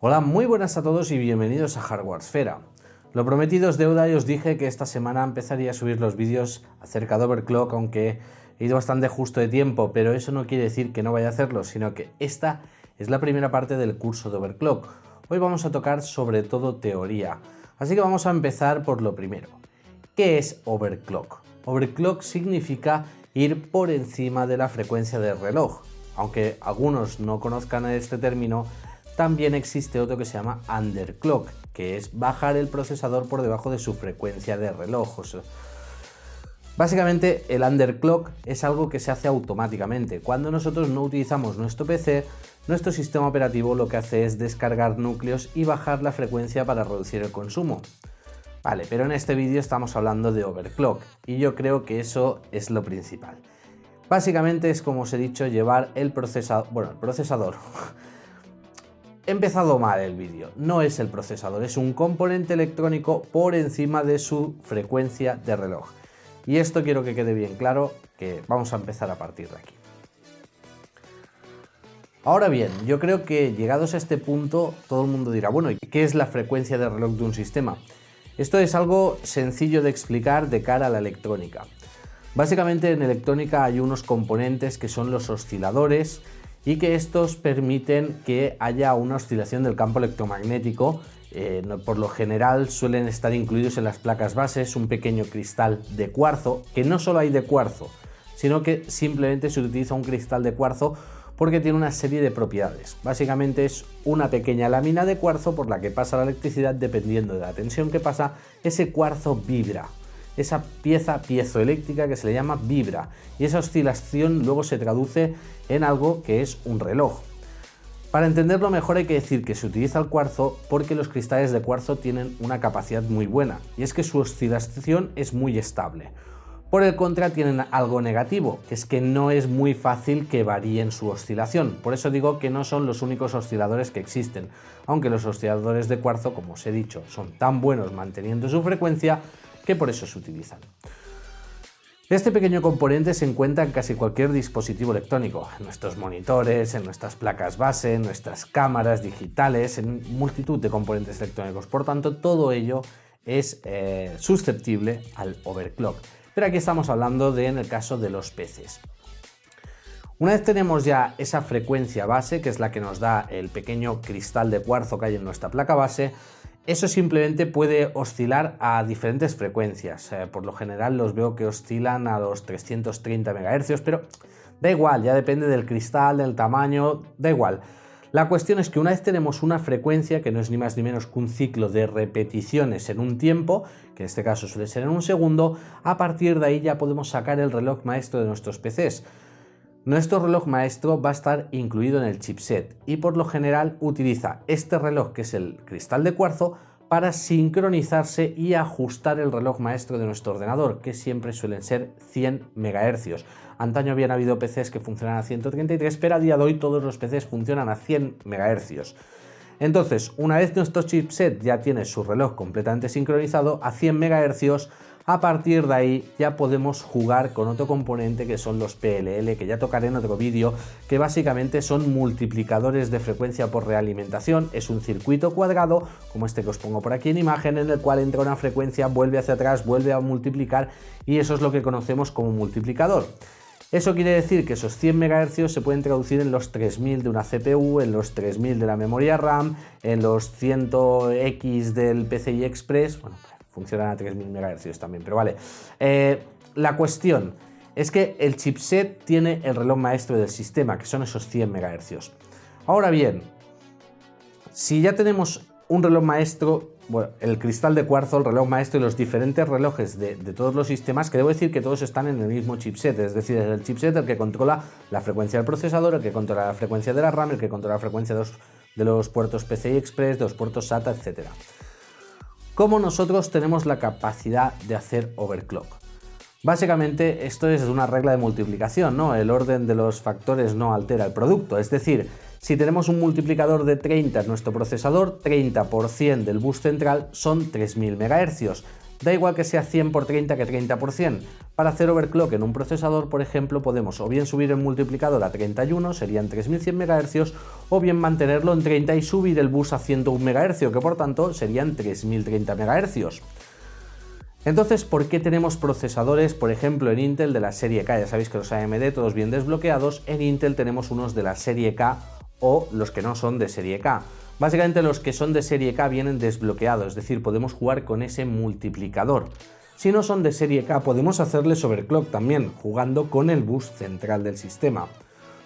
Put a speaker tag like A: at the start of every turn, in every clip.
A: Hola, muy buenas a todos y bienvenidos a Hardwaresfera. Lo prometido es deuda y os dije que esta semana empezaría a subir los vídeos acerca de overclock, aunque he ido bastante justo de tiempo, pero eso no quiere decir que no vaya a hacerlo, sino que esta es la primera parte del curso de overclock. Hoy vamos a tocar sobre todo teoría, así que vamos a empezar por lo primero. ¿Qué es overclock? Overclock significa ir por encima de la frecuencia del reloj. Aunque algunos no conozcan este término, también existe otro que se llama underclock, que es bajar el procesador por debajo de su frecuencia de reloj. Básicamente el underclock es algo que se hace automáticamente. Cuando nosotros no utilizamos nuestro PC, nuestro sistema operativo lo que hace es descargar núcleos y bajar la frecuencia para reducir el consumo. Vale, pero en este vídeo estamos hablando de overclock y yo creo que eso es lo principal. Básicamente es, como os he dicho, llevar el procesador. He empezado mal el vídeo, no es el procesador, es un componente electrónico por encima de su frecuencia de reloj. Y esto quiero que quede bien claro, que vamos a empezar a partir de aquí. Ahora bien, yo creo que llegados a este punto todo el mundo dirá, bueno, ¿y qué es la frecuencia de reloj de un sistema? Esto es algo sencillo de explicar de cara a la electrónica. Básicamente en electrónica hay unos componentes que son los osciladores y que estos permiten que haya una oscilación del campo electromagnético. Por lo general suelen estar incluidos en las placas bases un pequeño cristal de cuarzo, que no solo hay de cuarzo, sino que simplemente se utiliza un cristal de cuarzo porque tiene una serie de propiedades. Básicamente es una pequeña lámina de cuarzo por la que pasa la electricidad. Dependiendo de la tensión que pasa, ese cuarzo vibra. Esa pieza piezoeléctrica que se le llama vibra, y esa oscilación luego se traduce en algo que es un reloj. Para entenderlo mejor hay que decir que se utiliza el cuarzo porque los cristales de cuarzo tienen una capacidad muy buena, y es que su oscilación es muy estable. Por el contra tienen algo negativo, que es que no es muy fácil que varíen su oscilación. Por eso digo que no son los únicos osciladores que existen, aunque los osciladores de cuarzo, como os he dicho, son tan buenos manteniendo su frecuencia que por eso se utilizan. Este pequeño componente se encuentra en casi cualquier dispositivo electrónico, en nuestros monitores, en nuestras placas base, en nuestras cámaras digitales, en multitud de componentes electrónicos. Por tanto, todo ello es susceptible al overclock. Pero aquí estamos hablando en el caso de los PCs. Una vez tenemos ya esa frecuencia base, que es la que nos da el pequeño cristal de cuarzo que hay en nuestra placa base, eso simplemente puede oscilar a diferentes frecuencias. Por lo general los veo que oscilan a los 330 MHz, pero da igual, ya depende del cristal, del tamaño, da igual. La cuestión es que una vez tenemos una frecuencia, que no es ni más ni menos que un ciclo de repeticiones en un tiempo, que en este caso suele ser en un segundo, a partir de ahí ya podemos sacar el reloj maestro de nuestros PCs. Nuestro reloj maestro va a estar incluido en el chipset y por lo general utiliza este reloj, que es el cristal de cuarzo, para sincronizarse y ajustar el reloj maestro de nuestro ordenador, que siempre suelen ser 100 MHz. Antaño habían habido PCs que funcionan a 133, pero a día de hoy todos los PCs funcionan a 100 MHz. Entonces, una vez nuestro chipset ya tiene su reloj completamente sincronizado a 100 MHz, a partir de ahí ya podemos jugar con otro componente que son los PLL, que ya tocaré en otro vídeo, que básicamente son multiplicadores de frecuencia por realimentación. Es un circuito cuadrado, como este que os pongo por aquí en imagen, en el cual entra una frecuencia, vuelve hacia atrás, vuelve a multiplicar, y eso es lo que conocemos como multiplicador. Eso quiere decir que esos 100 MHz se pueden traducir en los 3000 de una CPU, en los 3000 de la memoria RAM, en los 100X del PCI Express. Bueno, funcionan a 3000 MHz también, pero vale. La cuestión es que el chipset tiene el reloj maestro del sistema, que son esos 100 MHz. Ahora bien, si ya tenemos un reloj maestro, bueno, el cristal de cuarzo, el reloj maestro y los diferentes relojes de todos los sistemas, que debo decir que todos están en el mismo chipset, es decir, es el chipset el que controla la frecuencia del procesador, el que controla la frecuencia de la RAM, el que controla la frecuencia de los puertos PCI Express, de los puertos SATA, etc. ¿Cómo nosotros tenemos la capacidad de hacer overclock? Básicamente esto es una regla de multiplicación, ¿no? El orden de los factores no altera el producto, es decir, si tenemos un multiplicador de 30 en nuestro procesador, 30% del bus central son 3000 MHz, Da igual que sea 100 por 30 que 30%. Para hacer overclock en un procesador, por ejemplo, podemos o bien subir el multiplicador a 31, serían 3100 MHz, o bien mantenerlo en 30 y subir el bus a 101 MHz, que por tanto serían 3030 MHz. Entonces, ¿por qué tenemos procesadores, por ejemplo, en Intel de la serie K? Ya sabéis que los AMD todos bien desbloqueados, en Intel tenemos unos de la serie K o los que no son de serie K. Básicamente los que son de serie K vienen desbloqueados, es decir, podemos jugar con ese multiplicador. Si no son de serie K, podemos hacerles overclock también, jugando con el bus central del sistema.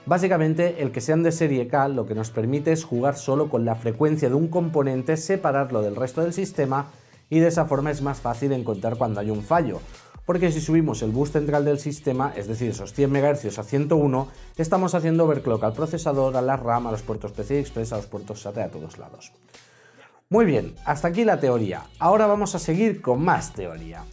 A: Básicamente, el que sean de serie K lo que nos permite es jugar solo con la frecuencia de un componente, separarlo del resto del sistema, y de esa forma es más fácil encontrar cuando hay un fallo. Porque si subimos el bus central del sistema, es decir, esos 100 MHz a 101, estamos haciendo overclock al procesador, a la RAM, a los puertos PCI Express, a los puertos SATA, a todos lados. Muy bien, hasta aquí la teoría. Ahora vamos a seguir con más teoría.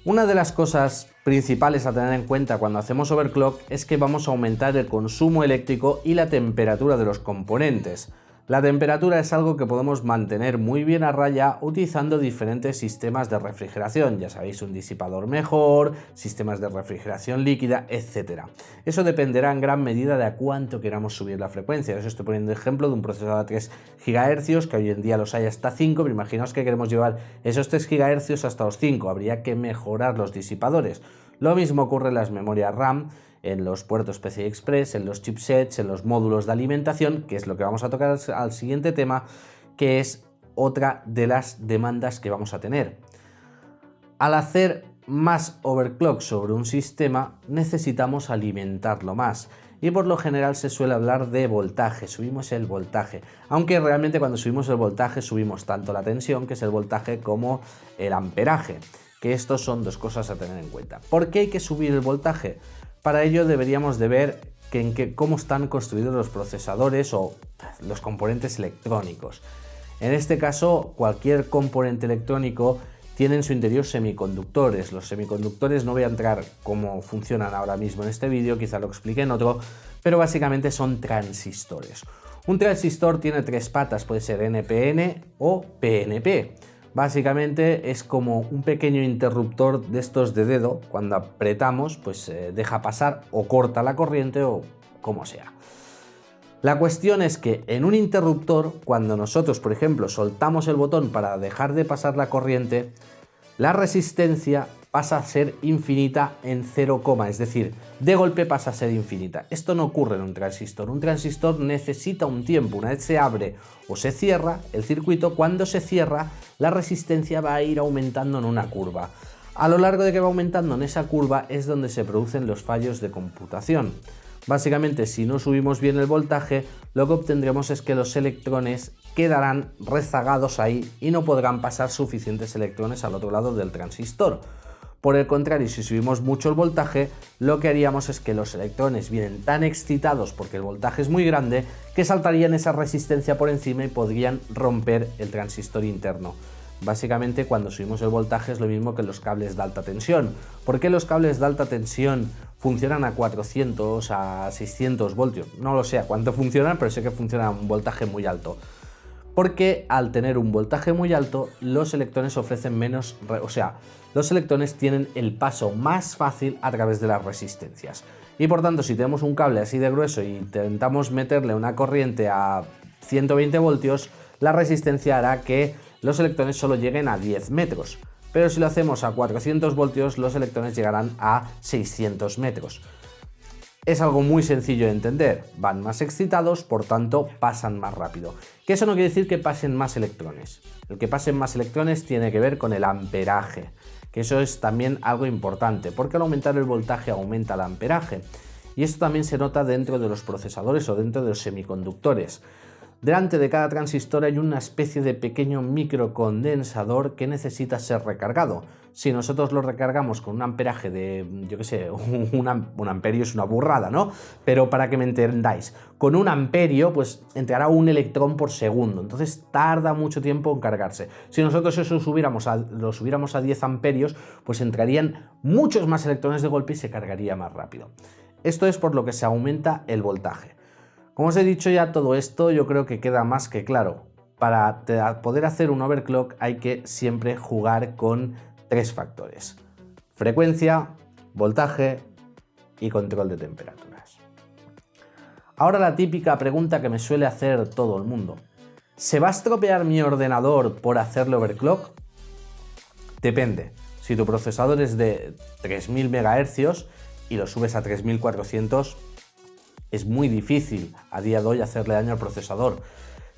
A: Una de las cosas principales a tener en cuenta cuando hacemos overclock es que vamos a aumentar el consumo eléctrico y la temperatura de los componentes. La temperatura es algo que podemos mantener muy bien a raya utilizando diferentes sistemas de refrigeración, ya sabéis, un disipador mejor, sistemas de refrigeración líquida, etc. Eso dependerá en gran medida de a cuánto queramos subir la frecuencia. Os estoy poniendo ejemplo de un procesador a 3 GHz, que hoy en día los hay hasta 5, pero imaginaos que queremos llevar esos 3 GHz hasta los 5, habría que mejorar los disipadores. Lo mismo ocurre en las memorias RAM, en los puertos PCI Express, en los chipsets, en los módulos de alimentación, que es lo que vamos a tocar al siguiente tema, que es otra de las demandas que vamos a tener. Al hacer más overclock sobre un sistema, necesitamos alimentarlo más. Y por lo general se suele hablar de voltaje, subimos el voltaje. Aunque realmente cuando subimos el voltaje subimos tanto la tensión, que es el voltaje, como el amperaje. Que estos son dos cosas a tener en cuenta. ¿Por qué hay que subir el voltaje? Para ello deberíamos de ver cómo están construidos los procesadores o los componentes electrónicos. En este caso, cualquier componente electrónico tiene en su interior semiconductores. Los semiconductores, no voy a entrar cómo funcionan ahora mismo en este vídeo, quizá lo explique en otro, pero básicamente son transistores. Un transistor tiene tres patas, puede ser NPN o PNP. Básicamente es como un pequeño interruptor de estos de dedo, cuando apretamos pues deja pasar o corta la corriente o como sea. La cuestión es que en un interruptor, cuando nosotros por ejemplo soltamos el botón para dejar de pasar la corriente, la resistencia pasa a ser infinita en 0, es decir, de golpe pasa a ser infinita. Esto no ocurre en un transistor. Un transistor necesita un tiempo. Una vez se abre o se cierra el circuito, cuando se cierra, la resistencia va a ir aumentando en una curva. A lo largo de que va aumentando en esa curva es donde se producen los fallos de computación. Básicamente, si no subimos bien el voltaje, lo que obtendremos es que los electrones quedarán rezagados ahí y no podrán pasar suficientes electrones al otro lado del transistor. Por el contrario, si subimos mucho el voltaje, lo que haríamos es que los electrones vienen tan excitados porque el voltaje es muy grande que saltarían esa resistencia por encima y podrían romper el transistor interno. Básicamente, cuando subimos el voltaje es lo mismo que los cables de alta tensión. ¿Por qué los cables de alta tensión funcionan a 400, a 600 voltios? No lo sé a cuánto funcionan, pero sé que funcionan a un voltaje muy alto. Porque al tener un voltaje muy alto, los electrones ofrecen menos, los electrones tienen el paso más fácil a través de las resistencias. Y por tanto, si tenemos un cable así de grueso y intentamos meterle una corriente a 120 voltios, la resistencia hará que los electrones solo lleguen a 10 metros. Pero si lo hacemos a 400 voltios, los electrones llegarán a 600 metros. Es algo muy sencillo de entender, van más excitados, por tanto pasan más rápido. Que eso no quiere decir que pasen más electrones. El que pasen más electrones tiene que ver con el amperaje, que eso es también algo importante, porque al aumentar el voltaje aumenta el amperaje. Y esto también se nota dentro de los procesadores o dentro de los semiconductores. Delante de cada transistor hay una especie de pequeño microcondensador que necesita ser recargado. Si nosotros lo recargamos con un amperaje de, yo qué sé, un amperio es una burrada, ¿no? Pero para que me entendáis, con un amperio pues entrará un electrón por segundo, entonces tarda mucho tiempo en cargarse. Si nosotros eso lo subiéramos a 10 amperios, pues entrarían muchos más electrones de golpe y se cargaría más rápido. Esto es por lo que se aumenta el voltaje. Como os he dicho ya todo esto, yo creo que queda más que claro. para poder hacer un overclock hay que siempre jugar con 3 factores: frecuencia, voltaje y control de temperaturas. Ahora la típica pregunta que me suele hacer todo el mundo: ¿se va a estropear mi ordenador por hacerle overclock? Depende. Si tu procesador es de 3000 MHz y lo subes a 3400, es muy difícil a día de hoy hacerle daño al procesador.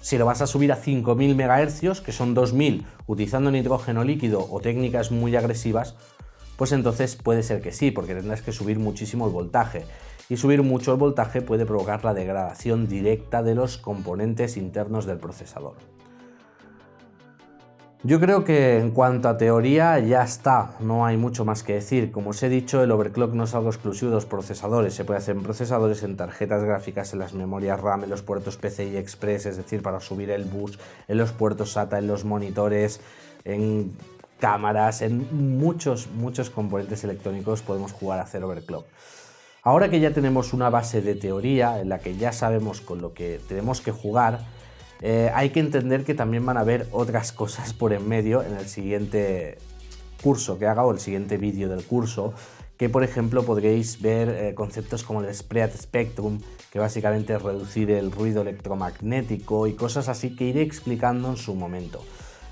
A: Si lo vas a subir a 5000 MHz, que son 2000, utilizando nitrógeno líquido o técnicas muy agresivas, pues entonces puede ser que sí, porque tendrás que subir muchísimo el voltaje. Y subir mucho el voltaje puede provocar la degradación directa de los componentes internos del procesador. Yo creo que en cuanto a teoría ya está, no hay mucho más que decir. Como os he dicho, el overclock no es algo exclusivo de los procesadores, se puede hacer en procesadores, en tarjetas gráficas, en las memorias RAM, en los puertos PCI Express, es decir, para subir el bus, en los puertos SATA, en los monitores, en cámaras, en muchos componentes electrónicos podemos jugar a hacer overclock. Ahora que ya tenemos una base de teoría en la que ya sabemos con lo que tenemos que jugar, hay que entender que también van a haber otras cosas por en medio en el siguiente curso que haga o el siguiente vídeo del curso, que por ejemplo podréis ver conceptos como el spread spectrum, que básicamente es reducir el ruido electromagnético y cosas así que iré explicando en su momento.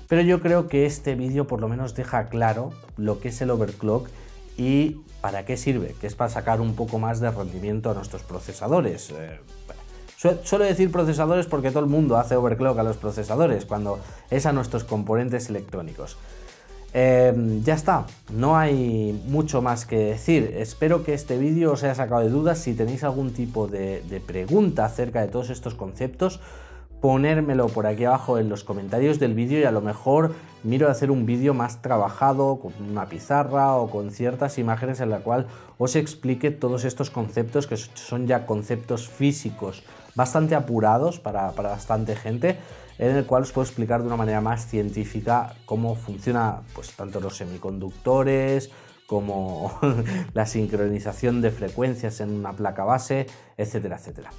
A: Pero yo creo que este vídeo por lo menos deja claro lo que es el overclock y para qué sirve, que es para sacar un poco más de rendimiento a nuestros procesadores. Suelo decir procesadores porque todo el mundo hace overclock a los procesadores, cuando es a nuestros componentes electrónicos. Ya está, no hay mucho más que decir. Espero que este vídeo os haya sacado de dudas. Si tenéis algún tipo de pregunta acerca de todos estos conceptos, ponérmelo por aquí abajo en los comentarios del vídeo y a lo mejor miro de hacer un vídeo más trabajado con una pizarra o con ciertas imágenes en la cual os explique todos estos conceptos, que son ya conceptos físicos bastante apurados para bastante gente, en el cual os puedo explicar de una manera más científica cómo funciona pues tanto los semiconductores como la sincronización de frecuencias en una placa base, etcétera, etcétera.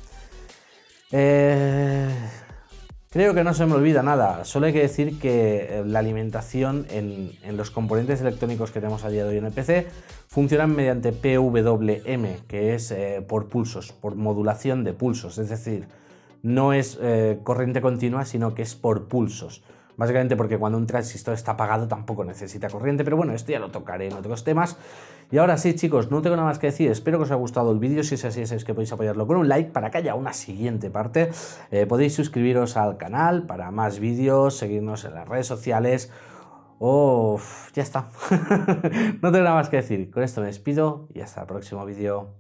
A: Creo que no se me olvida nada. Solo hay que decir que la alimentación en los componentes electrónicos que tenemos a día de hoy en el PC funcionan mediante PWM, que es por pulsos, por modulación de pulsos. Es decir, no es corriente continua, sino que es por pulsos. Básicamente porque cuando un transistor está apagado tampoco necesita corriente, pero bueno, esto ya lo tocaré en otros temas. Y ahora sí, chicos, no tengo nada más que decir. Espero que os haya gustado el vídeo. Si es así, sabéis que podéis apoyarlo con un like para que haya una siguiente parte. Podéis suscribiros al canal para más vídeos, seguirnos en las redes sociales. Ya está. No tengo nada más que decir. Con esto me despido y hasta el próximo vídeo.